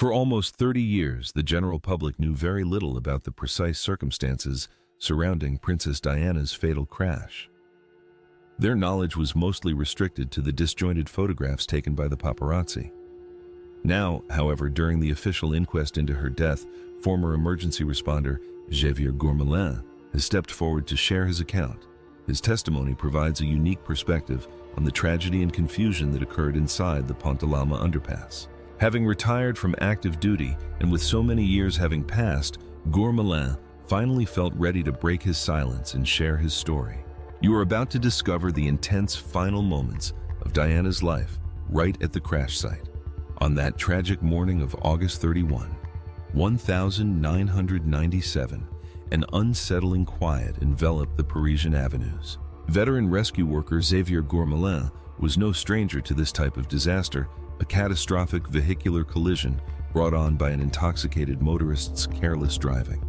For almost 30 years, the general public knew very little about the precise circumstances surrounding Princess Diana's fatal crash. Their knowledge was mostly restricted to the disjointed photographs taken by the paparazzi. Now, however, during the official inquest into her death, former emergency responder Xavier Gourmelin has stepped forward to share his account. His testimony provides a unique perspective on the tragedy and confusion that occurred inside the Pont underpass. Having retired from active duty and with so many years having passed, Gourmelin finally felt ready to break his silence and share his story. You are about to discover the intense final moments of Diana's life right at the crash site. On that tragic morning of August 31, 1997, an unsettling quiet enveloped the Parisian avenues. Veteran rescue worker Xavier Gourmelin was no stranger to this type of disaster, a catastrophic vehicular collision brought on by an intoxicated motorist's careless driving.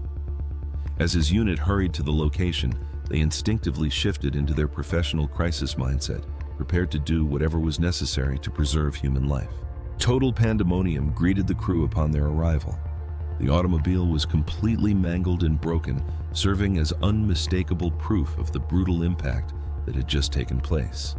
As his unit hurried to the location, they instinctively shifted into their professional crisis mindset, prepared to do whatever was necessary to preserve human life. Total pandemonium greeted the crew upon their arrival. The automobile was completely mangled and broken, serving as unmistakable proof of the brutal impact that had just taken place.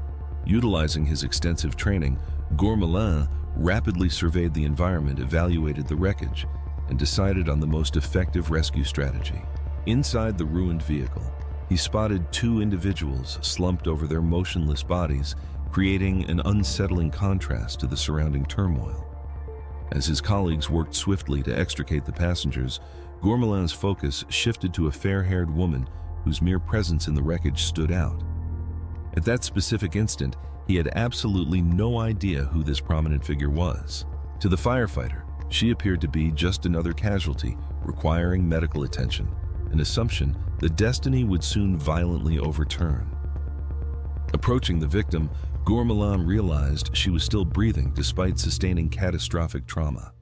Utilizing his extensive training, Gourmelin rapidly surveyed the environment, evaluated the wreckage, and decided on the most effective rescue strategy. Inside the ruined vehicle, he spotted two individuals slumped over their motionless bodies, creating an unsettling contrast to the surrounding turmoil. As his colleagues worked swiftly to extricate the passengers, Gourmelin's focus shifted to a fair-haired woman whose mere presence in the wreckage stood out. At that specific instant, he had absolutely no idea who this prominent figure was. To the firefighter, she appeared to be just another casualty requiring medical attention, an assumption that destiny would soon violently overturn. Approaching the victim, Gourmelin realized she was still breathing despite sustaining catastrophic trauma.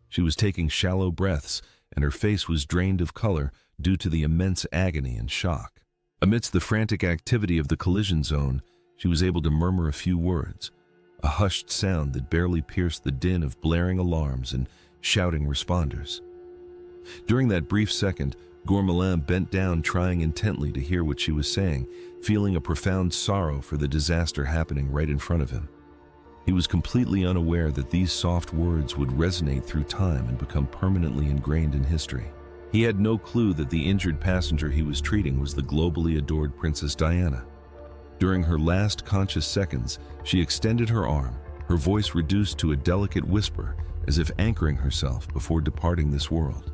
She was taking shallow breaths, and her face was drained of color due to the immense agony and shock. Amidst the frantic activity of the collision zone, she was able to murmur a few words, a hushed sound that barely pierced the din of blaring alarms and shouting responders. During that brief second, Gourmelin bent down, trying intently to hear what she was saying, feeling a profound sorrow for the disaster happening right in front of him. He was completely unaware that these soft words would resonate through time and become permanently ingrained in history. He had no clue that the injured passenger he was treating was the globally adored Princess Diana. During her last conscious seconds, she extended her arm, her voice reduced to a delicate whisper, as if anchoring herself before departing this world.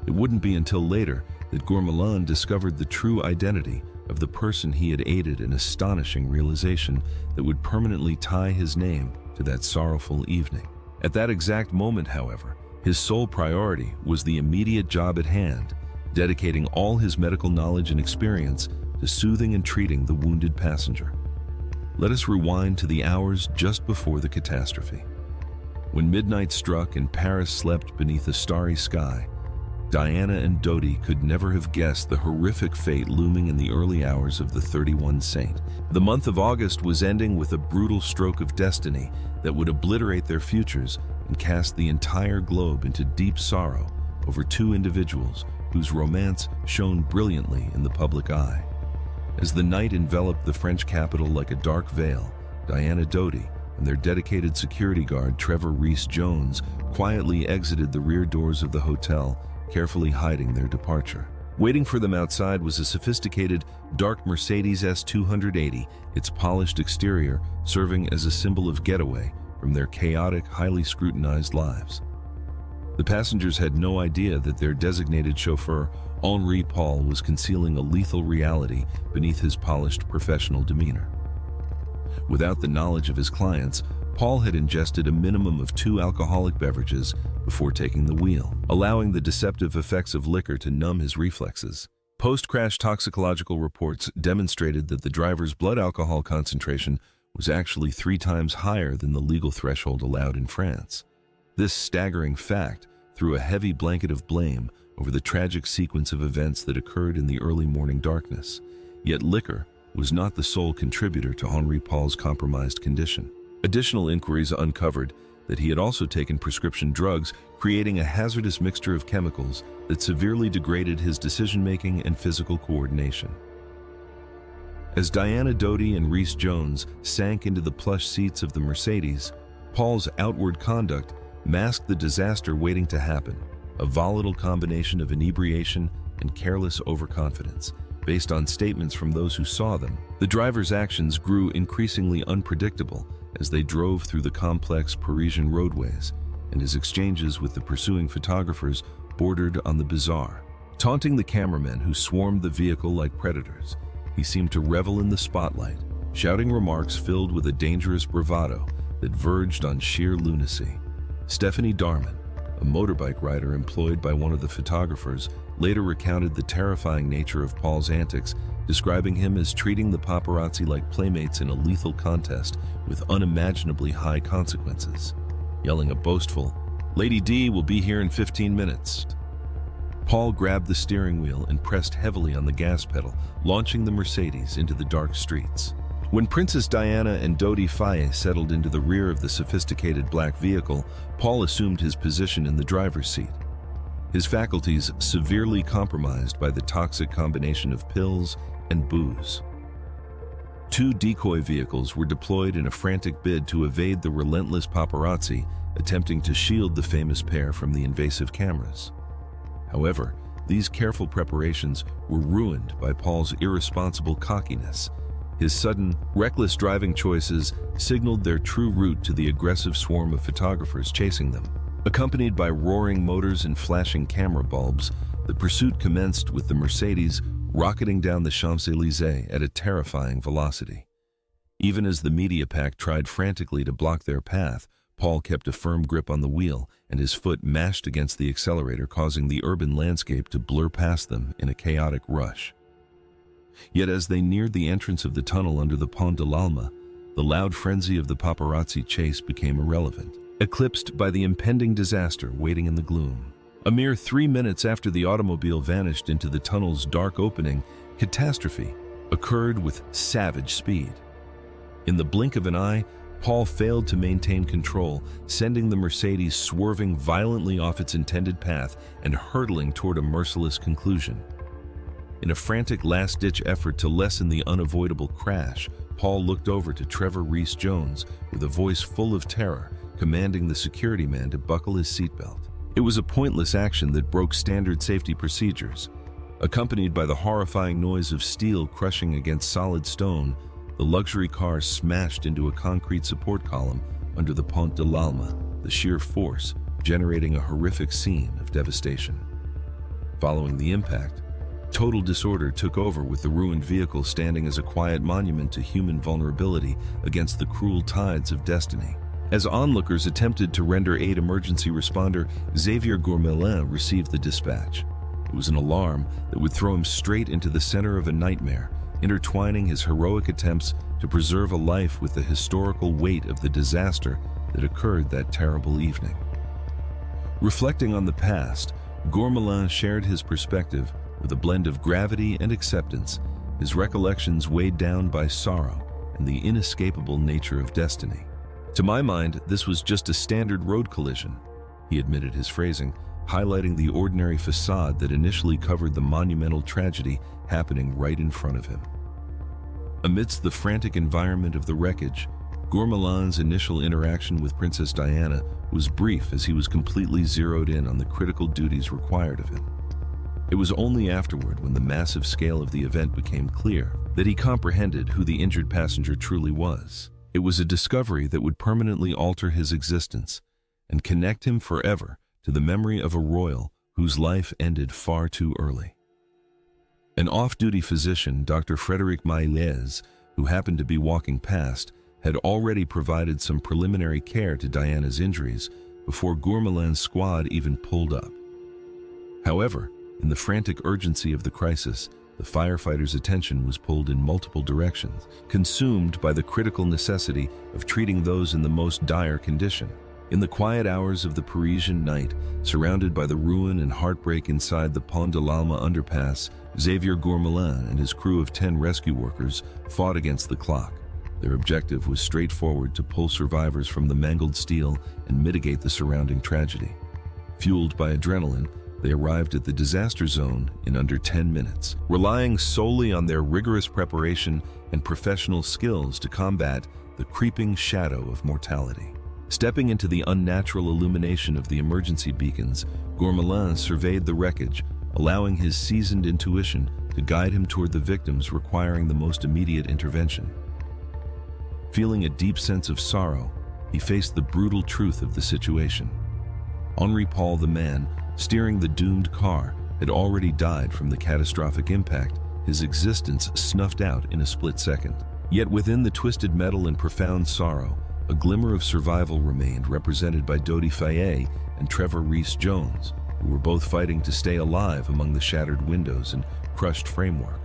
It wouldn't be until later that Gourmelin discovered the true identity of the person he had aided, an astonishing realization that would permanently tie his name to that sorrowful evening. At that exact moment, however, his sole priority was the immediate job at hand, dedicating all his medical knowledge and experience to soothing and treating the wounded passenger. Let us rewind to the hours just before the catastrophe. When midnight struck and Paris slept beneath a starry sky, Diana and Dodi could never have guessed the horrific fate looming in the early hours of the 31 Saint. The month of August was ending with a brutal stroke of destiny that would obliterate their futures and cast the entire globe into deep sorrow over two individuals whose romance shone brilliantly in the public eye. As the night enveloped the French capital like a dark veil, Diana Dodi and their dedicated security guard Trevor Rees-Jones quietly exited the rear doors of the hotel, carefully hiding their departure. Waiting for them outside was a sophisticated, dark Mercedes S280, its polished exterior serving as a symbol of getaway from their chaotic, highly scrutinized lives. The passengers had no idea that their designated chauffeur, Henri Paul, was concealing a lethal reality beneath his polished professional demeanor. Without the knowledge of his clients, Paul had ingested a minimum of 2 alcoholic beverages before taking the wheel, allowing the deceptive effects of liquor to numb his reflexes. Post-crash toxicological reports demonstrated that the driver's blood alcohol concentration was actually 3 times higher than the legal threshold allowed in France. This staggering fact threw a heavy blanket of blame over the tragic sequence of events that occurred in the early morning darkness. Yet liquor was not the sole contributor to Henri Paul's compromised condition. Additional inquiries uncovered that he had also taken prescription drugs, creating a hazardous mixture of chemicals that severely degraded his decision-making and physical coordination. As Diana Doty and Rhys Jones sank into the plush seats of the Mercedes, Paul's outward conduct masked the disaster waiting to happen, a volatile combination of inebriation and careless overconfidence. Based on statements from those who saw them, the driver's actions grew increasingly unpredictable as they drove through the complex Parisian roadways, and his exchanges with the pursuing photographers bordered on the bizarre. Taunting the cameramen who swarmed the vehicle like predators, he seemed to revel in the spotlight, shouting remarks filled with a dangerous bravado that verged on sheer lunacy. Stephanie Darman, a motorbike rider employed by one of the photographers, later recounted the terrifying nature of Paul's antics, describing him as treating the paparazzi like playmates in a lethal contest with unimaginably high consequences, yelling a boastful, "Lady D will be here in 15 minutes." Paul grabbed the steering wheel and pressed heavily on the gas pedal, launching the Mercedes into the dark streets. When Princess Diana and Dodi Faye settled into the rear of the sophisticated black vehicle, Paul assumed his position in the driver's seat, his faculties severely compromised by the toxic combination of pills and booze. Two decoy vehicles were deployed in a frantic bid to evade the relentless paparazzi, attempting to shield the famous pair from the invasive cameras. However, these careful preparations were ruined by Paul's irresponsible cockiness. His sudden, reckless driving choices signaled their true route to the aggressive swarm of photographers chasing them. Accompanied by roaring motors and flashing camera bulbs, the pursuit commenced with the Mercedes rocketing down the Champs-Élysées at a terrifying velocity. Even as the media pack tried frantically to block their path, Paul kept a firm grip on the wheel, and his foot mashed against the accelerator, causing the urban landscape to blur past them in a chaotic rush. Yet as they neared the entrance of the tunnel under the Pont de l'Alma, the loud frenzy of the paparazzi chase became irrelevant, eclipsed by the impending disaster waiting in the gloom. A mere 3 minutes after the automobile vanished into the tunnel's dark opening, catastrophe occurred with savage speed. In the blink of an eye, Paul failed to maintain control, sending the Mercedes swerving violently off its intended path and hurtling toward a merciless conclusion. In a frantic last-ditch effort to lessen the unavoidable crash, Paul looked over to Trevor Rhys Jones with a voice full of terror, commanding the security man to buckle his seatbelt. It was a pointless action that broke standard safety procedures. Accompanied by the horrifying noise of steel crushing against solid stone, the luxury car smashed into a concrete support column under the Pont de l'Alma, the sheer force generating a horrific scene of devastation. Following the impact, total disorder took over, with the ruined vehicle standing as a quiet monument to human vulnerability against the cruel tides of destiny. As onlookers attempted to render aid, emergency responder Xavier Gourmelin received the dispatch. It was an alarm that would throw him straight into the center of a nightmare, intertwining his heroic attempts to preserve a life with the historical weight of the disaster that occurred that terrible evening. Reflecting on the past, Gourmelin shared his perspective with a blend of gravity and acceptance, his recollections weighed down by sorrow and the inescapable nature of destiny. "To my mind, this was just a standard road collision," he admitted his phrasing, highlighting the ordinary facade that initially covered the monumental tragedy happening right in front of him. Amidst the frantic environment of the wreckage, Gourmelin's initial interaction with Princess Diana was brief, as he was completely zeroed in on the critical duties required of him. It was only afterward, when the massive scale of the event became clear, that he comprehended who the injured passenger truly was. It was a discovery that would permanently alter his existence and connect him forever to the memory of a royal whose life ended far too early. An off-duty physician, Dr. Frédéric Maillez, who happened to be walking past, had already provided some preliminary care to Diana's injuries before Gourmelin's squad even pulled up. However, in the frantic urgency of the crisis, the firefighters' attention was pulled in multiple directions, consumed by the critical necessity of treating those in the most dire condition. In the quiet hours of the Parisian night, surrounded by the ruin and heartbreak inside the Pont de l'Alma underpass, Xavier Gourmelin and his crew of 10 rescue workers fought against the clock. Their objective was straightforward: to pull survivors from the mangled steel and mitigate the surrounding tragedy. Fueled by adrenaline, they arrived at the disaster zone in under 10 minutes, relying solely on their rigorous preparation and professional skills to combat the creeping shadow of mortality. Stepping into the unnatural illumination of the emergency beacons, Gourmelin surveyed the wreckage, allowing his seasoned intuition to guide him toward the victims requiring the most immediate intervention. Feeling a deep sense of sorrow, he faced the brutal truth of the situation. Henri Paul, the man steering the doomed car, had already died from the catastrophic impact, his existence snuffed out in a split second. Yet within the twisted metal and profound sorrow, a glimmer of survival remained, represented by Dodi Faye and Trevor Rees-Jones, who were both fighting to stay alive among the shattered windows and crushed framework.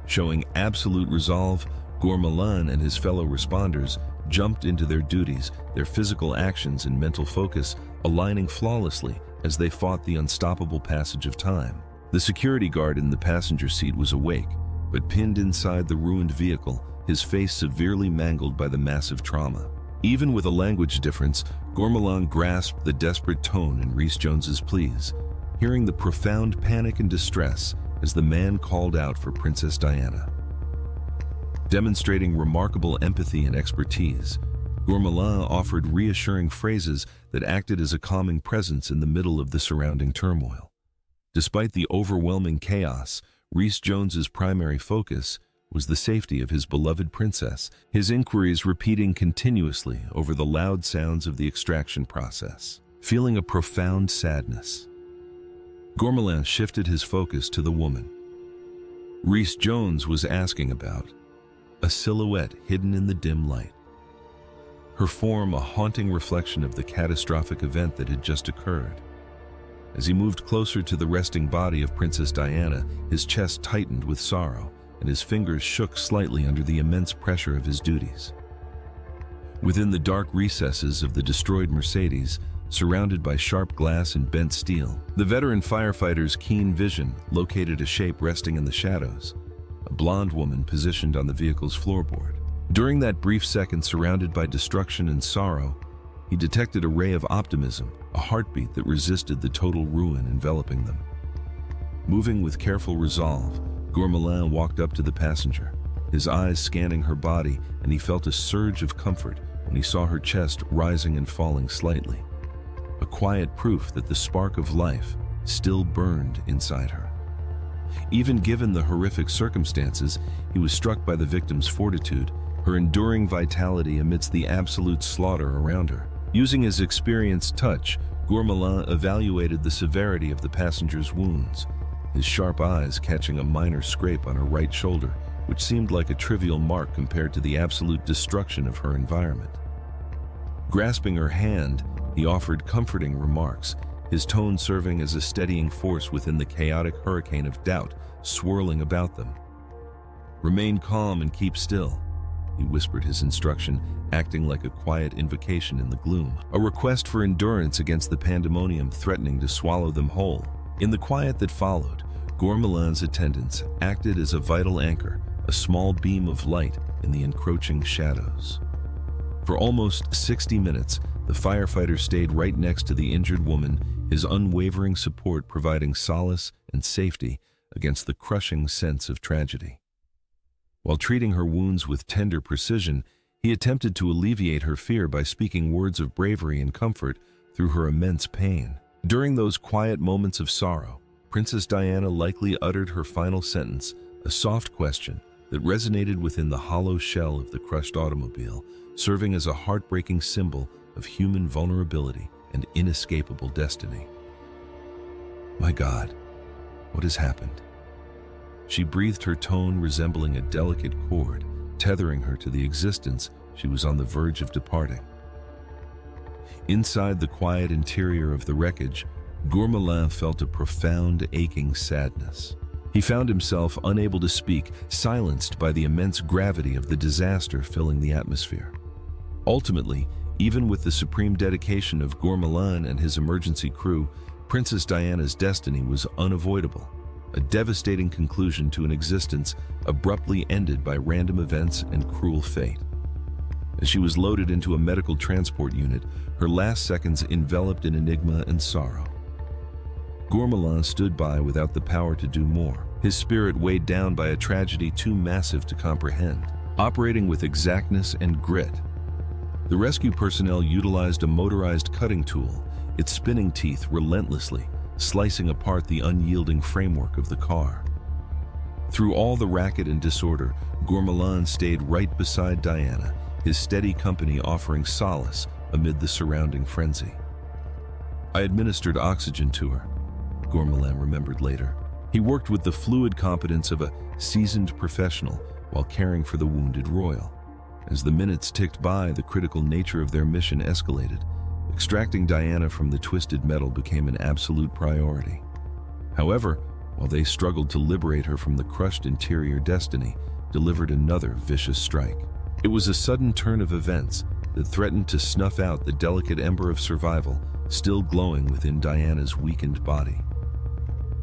Showing absolute resolve, Gourmelin and his fellow responders jumped into their duties, their physical actions and mental focus aligning flawlessly as they fought the unstoppable passage of time. The security guard in the passenger seat was awake, but pinned inside the ruined vehicle, his face severely mangled by the massive trauma. Even with a language difference, Gourmelin grasped the desperate tone in Rees-Jones's pleas, hearing the profound panic and distress as the man called out for Princess Diana. Demonstrating remarkable empathy and expertise, Gourmelin offered reassuring phrases that acted as a calming presence in the middle of the surrounding turmoil. Despite the overwhelming chaos, Rees-Jones's primary focus was the safety of his beloved princess, his inquiries repeating continuously over the loud sounds of the extraction process. Feeling a profound sadness, Gourmelin shifted his focus to the woman. Rees-Jones was asking about a silhouette hidden in the dim light, her form a haunting reflection of the catastrophic event that had just occurred. As he moved closer to the resting body of Princess Diana, his chest tightened with sorrow, and his fingers shook slightly under the immense pressure of his duties. Within the dark recesses of the destroyed Mercedes, surrounded by sharp glass and bent steel, the veteran firefighter's keen vision located a shape resting in the shadows, a blonde woman positioned on the vehicle's floorboard. During that brief second surrounded by destruction and sorrow, he detected a ray of optimism, a heartbeat that resisted the total ruin enveloping them. Moving with careful resolve, Gourmelin walked up to the passenger, his eyes scanning her body, and he felt a surge of comfort when he saw her chest rising and falling slightly, a quiet proof that the spark of life still burned inside her. Even given the horrific circumstances, he was struck by the victim's fortitude, her enduring vitality amidst the absolute slaughter around her. Using his experienced touch, Gourmelin evaluated the severity of the passenger's wounds, his sharp eyes catching a minor scrape on her right shoulder, which seemed like a trivial mark compared to the absolute destruction of her environment. Grasping her hand, he offered comforting remarks, his tone serving as a steadying force within the chaotic hurricane of doubt swirling about them. "Remain calm and keep still," he whispered his instruction, acting like a quiet invocation in the gloom, a request for endurance against the pandemonium threatening to swallow them whole. In the quiet that followed, Gourmelin's attendants acted as a vital anchor, a small beam of light in the encroaching shadows. For almost 60 minutes, the firefighter stayed right next to the injured woman, his unwavering support providing solace and safety against the crushing sense of tragedy. While treating her wounds with tender precision, he attempted to alleviate her fear by speaking words of bravery and comfort through her immense pain. During those quiet moments of sorrow, Princess Diana likely uttered her final sentence, a soft question that resonated within the hollow shell of the crushed automobile, serving as a heartbreaking symbol of human vulnerability and inescapable destiny. "My God, what has happened?" She breathed, her tone resembling a delicate cord, tethering her to the existence she was on the verge of departing. Inside the quiet interior of the wreckage, Gourmelin felt a profound, aching sadness. He found himself unable to speak, silenced by the immense gravity of the disaster filling the atmosphere. Ultimately, even with the supreme dedication of Gourmelin and his emergency crew, Princess Diana's destiny was unavoidable. a devastating conclusion to an existence abruptly ended by random events and cruel fate. As she was loaded into a medical transport unit, her last seconds enveloped in enigma and sorrow. Gourmelin stood by without the power to do more, his spirit weighed down by a tragedy too massive to comprehend. Operating with exactness and grit, the rescue personnel utilized a motorized cutting tool, its spinning teeth relentlessly slicing apart the unyielding framework of the car. Through all the racket and disorder, Gourmelin stayed right beside Diana, his steady company offering solace amid the surrounding frenzy. "I administered oxygen to her," Gourmelin remembered later. He worked with the fluid competence of a seasoned professional while caring for the wounded royal. As the minutes ticked by, the critical nature of their mission escalated. Extracting Diana from the twisted metal became an absolute priority. However, while they struggled to liberate her from the crushed interior, destiny delivered another vicious strike. It was a sudden turn of events that threatened to snuff out the delicate ember of survival still glowing within Diana's weakened body.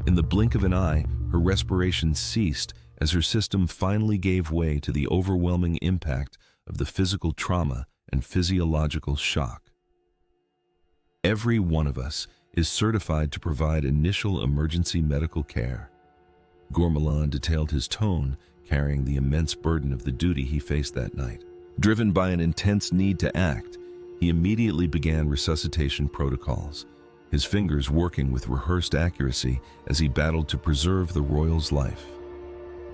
In the blink of an eye, her respiration ceased as her system finally gave way to the overwhelming impact of the physical trauma and physiological shock. Every one of us is certified to provide initial emergency medical care. Gourmelin detailed his tone, carrying the immense burden of the duty he faced that night. Driven by an intense need to act, he immediately began resuscitation protocols, his fingers working with rehearsed accuracy as he battled to preserve the royal's life.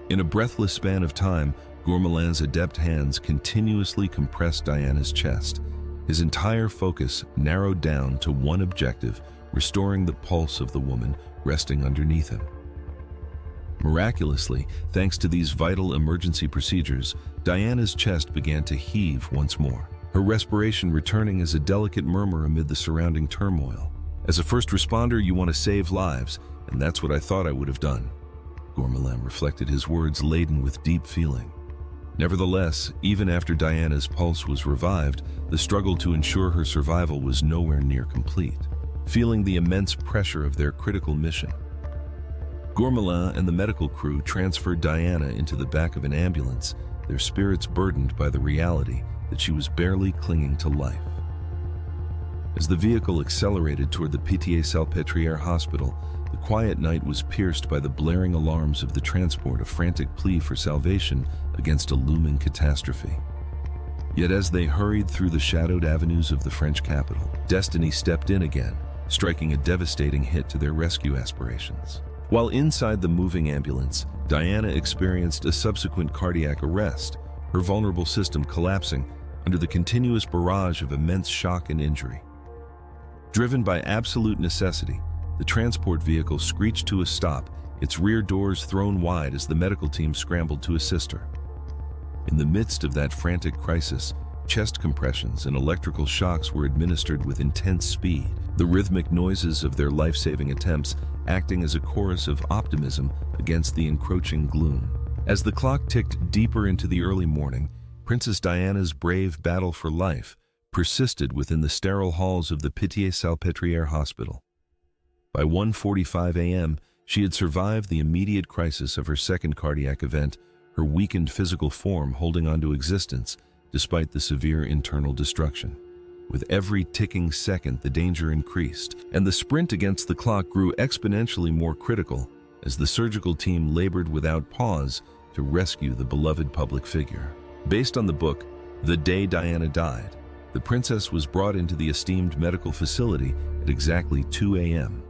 In a breathless span of time, Gourmelin's adept hands continuously compressed Diana's chest, his entire focus narrowed down to one objective: restoring the pulse of the woman resting underneath him. Miraculously, thanks to these vital emergency procedures, Diana's chest began to heave once more, her respiration returning as a delicate murmur amid the surrounding turmoil. "As a first responder, you want to save lives, and that's what I thought I would have done." Gourmelin reflected, his words laden with deep feeling. Nevertheless, even after Diana's pulse was revived, the struggle to ensure her survival was nowhere near complete. Feeling the immense pressure of their critical mission, Gourmelin and the medical crew transferred Diana into the back of an ambulance, their spirits burdened by the reality that she was barely clinging to life. As the vehicle accelerated toward the Pitié-Salpêtrière hospital, the quiet night was pierced by the blaring alarms of the transport, a frantic plea for salvation against a looming catastrophe. Yet as they hurried through the shadowed avenues of the French capital, destiny stepped in again, striking a devastating hit to their rescue aspirations. While inside the moving ambulance, Diana experienced a subsequent cardiac arrest, her vulnerable system collapsing under the continuous barrage of immense shock and injury. Driven by absolute necessity, the transport vehicle screeched to a stop, its rear doors thrown wide as the medical team scrambled to assist her. In the midst of that frantic crisis, chest compressions and electrical shocks were administered with intense speed, the rhythmic noises of their life-saving attempts acting as a chorus of optimism against the encroaching gloom. As the clock ticked deeper into the early morning, Princess Diana's brave battle for life persisted within the sterile halls of the Pitié-Salpêtrière hospital. By 1:45 a.m., she had survived the immediate crisis of her second cardiac event, her weakened physical form holding on to existence despite the severe internal destruction. With every ticking second, the danger increased, and the sprint against the clock grew exponentially more critical as the surgical team labored without pause to rescue the beloved public figure. Based on the book, The Day Diana Died, the princess was brought into the esteemed medical facility at exactly 2 a.m.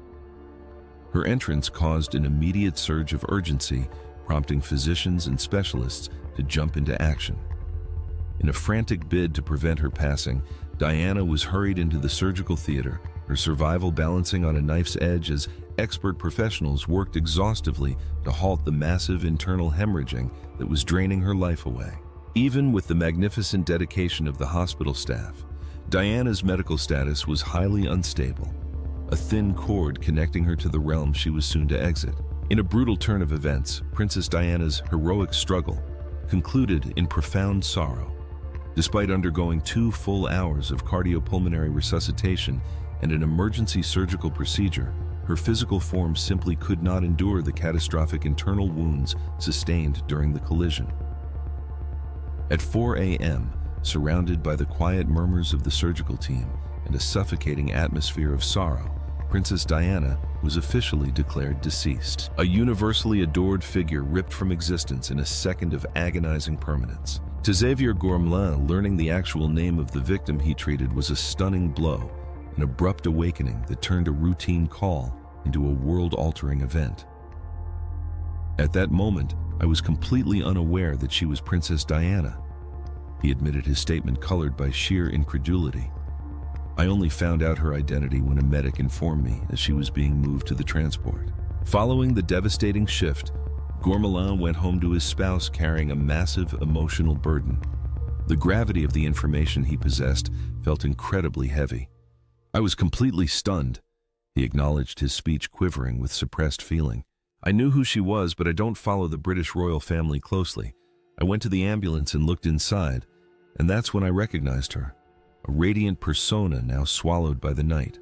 Her entrance caused an immediate surge of urgency, prompting physicians and specialists to jump into action. In a frantic bid to prevent her passing, Diana was hurried into the surgical theater, her survival balancing on a knife's edge as expert professionals worked exhaustively to halt the massive internal hemorrhaging that was draining her life away. Even with the magnificent dedication of the hospital staff, Diana's medical status was highly unstable, a thin cord connecting her to the realm she was soon to exit. In a brutal turn of events, Princess Diana's heroic struggle concluded in profound sorrow. Despite undergoing 2 full hours of cardiopulmonary resuscitation and an emergency surgical procedure, her physical form simply could not endure the catastrophic internal wounds sustained during the collision. At 4 a.m., surrounded by the quiet murmurs of the surgical team and a suffocating atmosphere of sorrow, Princess Diana was officially declared deceased. A universally adored figure ripped from existence in a second of agonizing permanence. To Xavier Gourmelin, learning the actual name of the victim he treated was a stunning blow, an abrupt awakening that turned a routine call into a world-altering event. At that moment, I was completely unaware that she was Princess Diana. He admitted, his statement colored by sheer incredulity. I only found out her identity when a medic informed me as she was being moved to the transport. Following the devastating shift, Gourmelin went home to his spouse carrying a massive emotional burden. The gravity of the information he possessed felt incredibly heavy. I was completely stunned. He acknowledged, his speech quivering with suppressed feeling. I knew who she was, but I don't follow the British royal family closely. I went to the ambulance and looked inside, and that's when I recognized her. A radiant persona now swallowed by the night.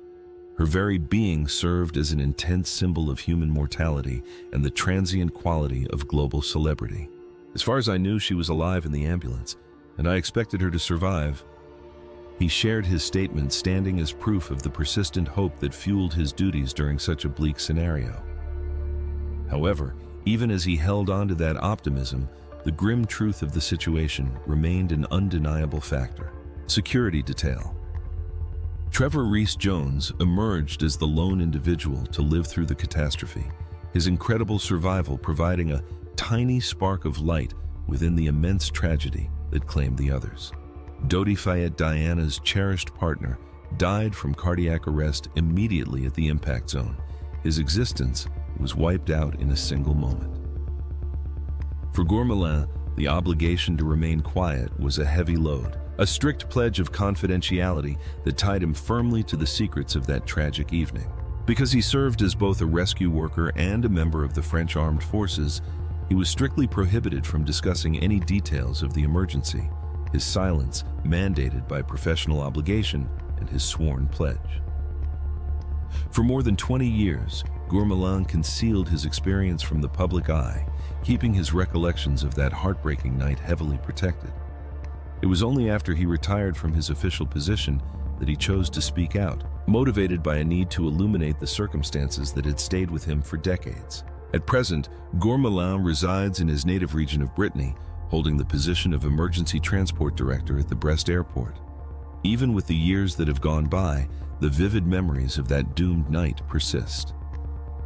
Her very being served as an intense symbol of human mortality and the transient quality of global celebrity. As far as I knew, she was alive in the ambulance, and I expected her to survive. He shared his statement, standing as proof of the persistent hope that fueled his duties during such a bleak scenario. However, even as he held on to that optimism, the grim truth of the situation remained an undeniable factor. Security detail. Trevor Rees-Jones emerged as the lone individual to live through the catastrophe, his incredible survival providing a tiny spark of light within the immense tragedy that claimed the others. Dodi Fayette, Diana's cherished partner, died from cardiac arrest immediately at the impact zone. His existence was wiped out in a single moment. For Gourmelin, the obligation to remain quiet was a heavy load, a strict pledge of confidentiality that tied him firmly to the secrets of that tragic evening. Because he served as both a rescue worker and a member of the French armed forces, he was strictly prohibited from discussing any details of the emergency, his silence mandated by professional obligation and his sworn pledge. For more than 20 years, Gourmelin concealed his experience from the public eye, keeping his recollections of that heartbreaking night heavily protected. It was only after he retired from his official position that he chose to speak out, motivated by a need to illuminate the circumstances that had stayed with him for decades. At present, Gourmelin resides in his native region of Brittany, holding the position of Emergency Transport Director at the Brest Airport. Even with the years that have gone by, the vivid memories of that doomed night persist.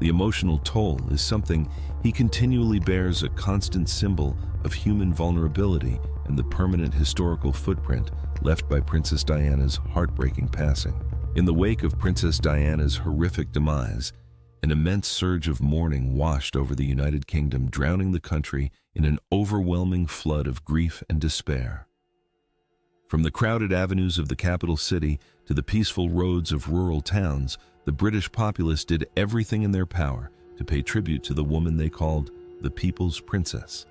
The emotional toll is something he continually bears, a constant symbol of human vulnerability and the permanent historical footprint left by Princess Diana's heartbreaking passing. In the wake of Princess Diana's horrific demise, an immense surge of mourning washed over the United Kingdom, drowning the country in an overwhelming flood of grief and despair. From the crowded avenues of the capital city to the peaceful roads of rural towns, the British populace did everything in their power to pay tribute to the woman they called the People's Princess.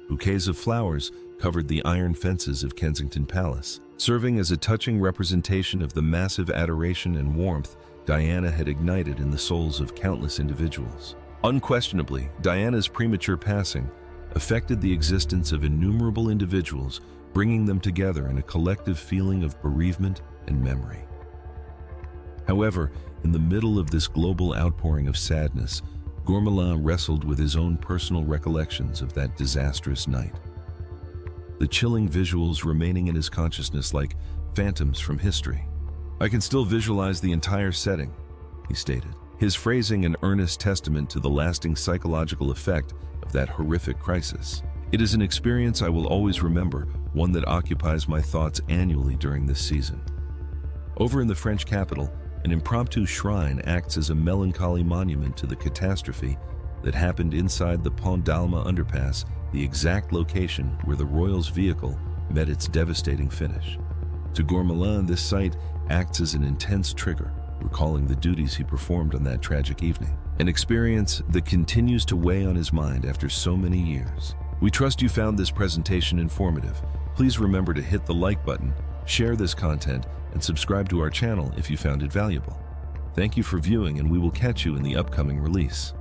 Bouquets of flowers covered the iron fences of Kensington Palace, serving as a touching representation of the massive adoration and warmth Diana had ignited in the souls of countless individuals. Unquestionably, Diana's premature passing affected the existence of innumerable individuals, bringing them together in a collective feeling of bereavement and memory. However, in the middle of this global outpouring of sadness, Gourmelin wrestled with his own personal recollections of that disastrous night. The chilling visuals remaining in his consciousness like phantoms from history. "I can still visualize the entire setting," he stated, his phrasing an earnest testament to the lasting psychological effect of that horrific crisis. "It is an experience I will always remember, one that occupies my thoughts annually during this season." Over in the French capital, an impromptu shrine acts as a melancholy monument to the catastrophe that happened inside the Pont underpass, the exact location where the royals' vehicle met its devastating finish. To Gourmelin, this site acts as an intense trigger, recalling the duties he performed on that tragic evening, an experience that continues to weigh on his mind after so many years. We trust you found this presentation informative. Please remember to hit the like button, share this content, and subscribe to our channel if you found it valuable. Thank you for viewing, and we will catch you in the upcoming release.